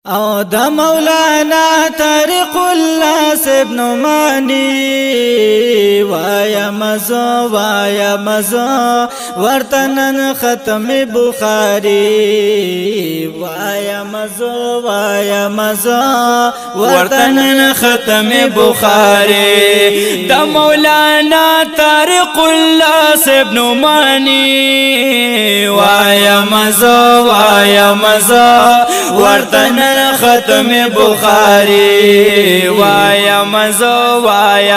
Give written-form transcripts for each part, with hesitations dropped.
او دا مولانا طارق الله صاحب نعمانی وایا مزو ورتنن ختم بخاری وایا مزو ورتنن ختم بخاری دا مولانا طارق الله صاحب نعمانی وایا مزو ورتنن ختم بخاری وایا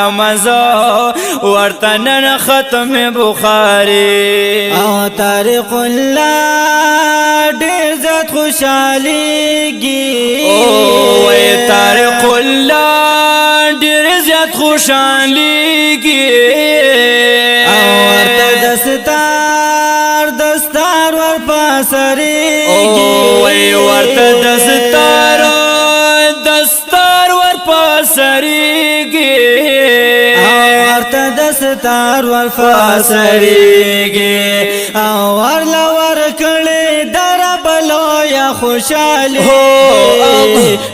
مزو ورتنن ختم بخاری او طارق الله ډیر زیات خوشاليږي او طارق الله ډیر زیات خوشاليږي او ورته دستار ور پاسريږي او ورته دستار ور پاسريږي ورته دستار ور پاسريږي او ورلا ور کړي در بلو یا خوشالي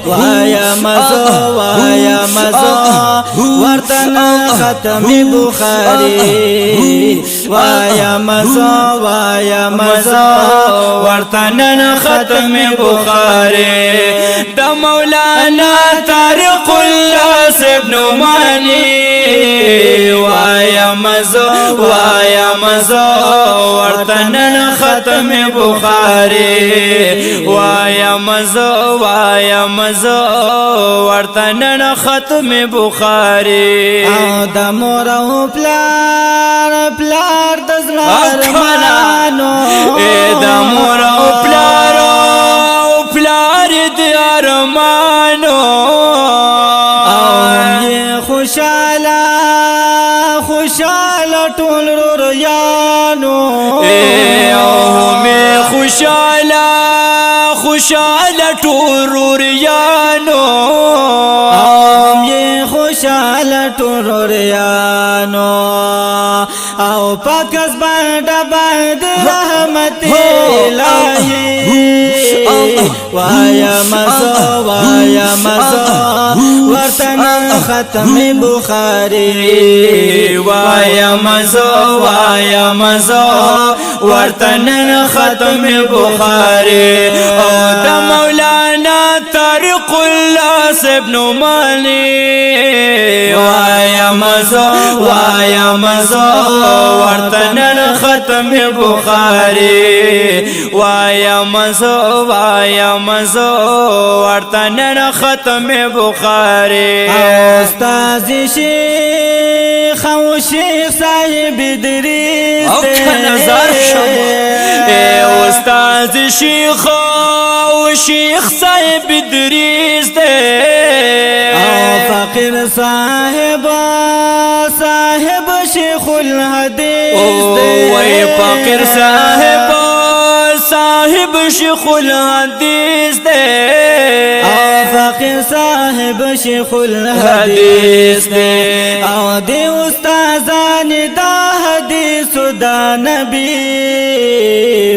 وایا مزو ورتن ختم بخاری وایا مزو ورتنن ختم بخاری دا مولانا طارق الله صاحب نعمانی وایا مزو ورتنن ختم بخاری وایا مزو ورتنن ختم بخاری او دا مور او پلار دزلار منانو دا مور او پلار دی ارمانو او یہ خوشالا ټول رویانو او می خوشالا ټول رویانو او یہ خوشالا ټول رویانو او پاکس باندې رحمت الہی وایا مزو ورتن ختم بخاری وایا مزو ورتنن ختم بخاری او دا مولانا طارق الله صاحب نعمانی وایا مزو ورتنن ختم بخاری وایا مزو ورتنن ختم بخاری استاد شیخ صاحب ادریس او نظر شم استاد شیخ صاحب ادریس دے او فقیر صاحب شیخ الحدیث دے وی فقیر صاحب شیخ الحدیث دے او فقیر صاحب شیخ الحدیث دے او دی استادان دا حدیث دا نبی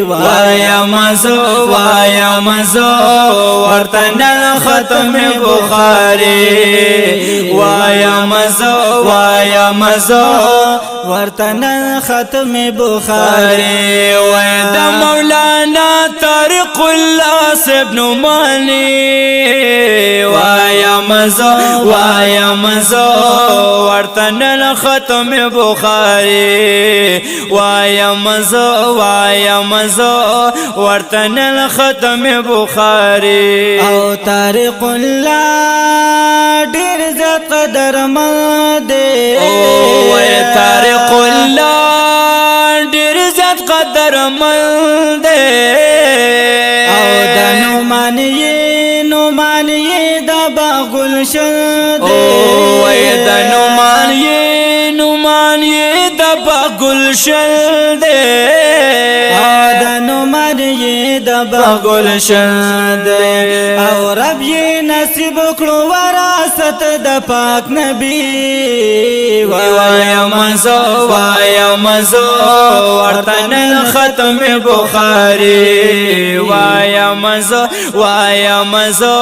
وایا مزو ورتنن ختم بخاری وایا مزو ورتنن ختم بخاری دا مولانا طارق الله صاحب نعمانی وایا مزو ورتنن ختم بخاری وایا مزو ورتنن ختم بخاری او طارق الله ډیر زیات قدر مند او طارق الله ډیر زیات قدر مند او د نعمانی د باغلشن او د نعمانی د باغلشن دے او د نعمانی د باغلشن دے او رب یې نصیب کړو ورا وراثت د پاک نبی وایم زو وایم زو ورتن ختم بخاری وایم زو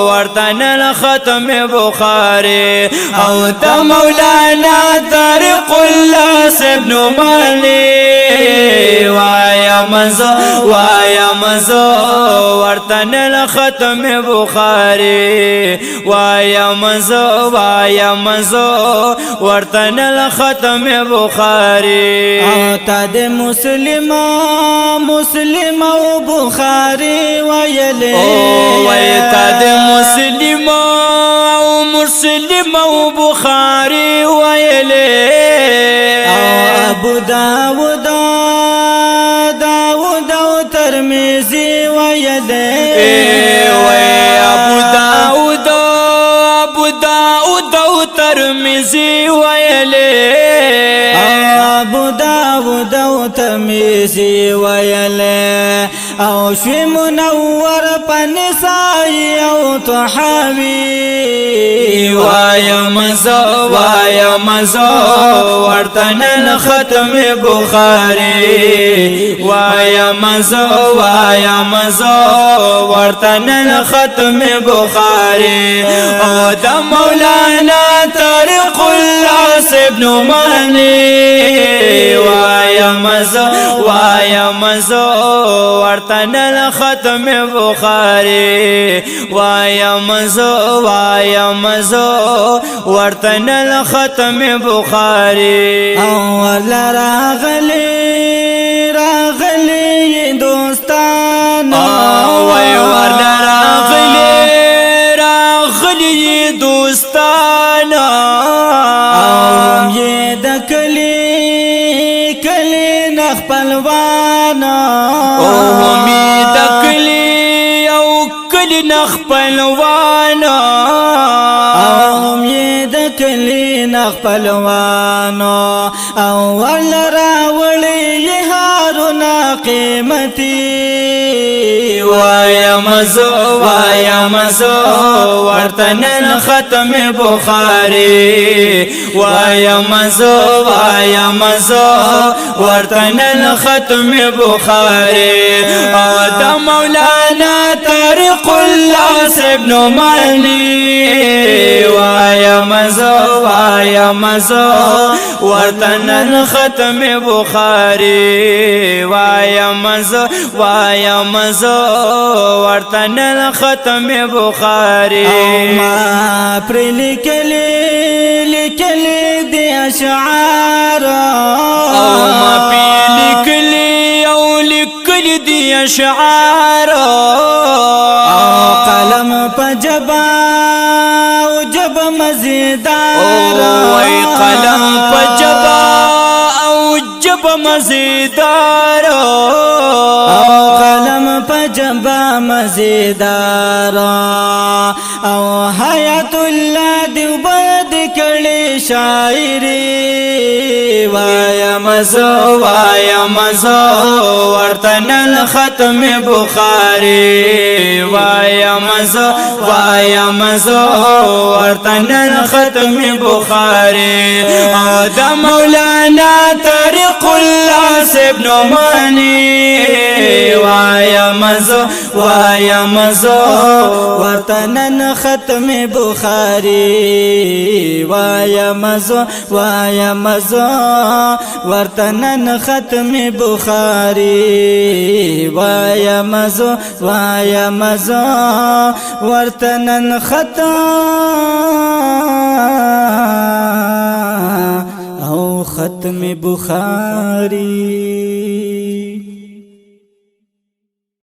ورتن ختم بخاری او د مولانا طارق الله ابن مالی وایم زو ورتن ختم بخاری وایم زو ورتن ختم بخاری او تا د مسلم او بخاری ویلې وای تا د مسلم او بخاری ویلې ابو داود او ترمذی ویلې وای ابو داود او ترمذی ویلې ابو داود او ترمذی ویلې او شی منور پنسائی او طحاوی وایم زو ورتن ختم بخاری وایم زو ورتن ختم بخاری او د مولانا طارق الله ابن مانی وایم زو ورتن ختم بخاری وایم زو ورتن ختم بخاری اول راغلی دوستان وای ور راغلی دوستان یہ د کلی نخ پلوانا می د کلی او کلی نخ پلوانا یہ د کلی نخ پلوانا اول راولی هارونا قیمتی وایم زو ورتن ختم بخاری وایم زو ورتن ختم بخاری او د مولانا طارق الله ابن مالی وایم زو ورتن ختم بخاری وایم زو ورتن ختم بخاری ما پر لیکلی دی اشعار ما پی لیکلی دی اشعار قلم پا جب مزیدار وای قلم پا جب مزیدار قلم پا جب مزیدار او حیات اللہ دیوبند کڑی شاعری وایم زو ورتن ختم بخاری وایم زو ورتن ختم بخاری او د مولانا طارق الله ابن مانی وایم زو ورتن ختم بخاری وایم زو ورتن ختم بخاری وایم زو ورتن ختم بخاری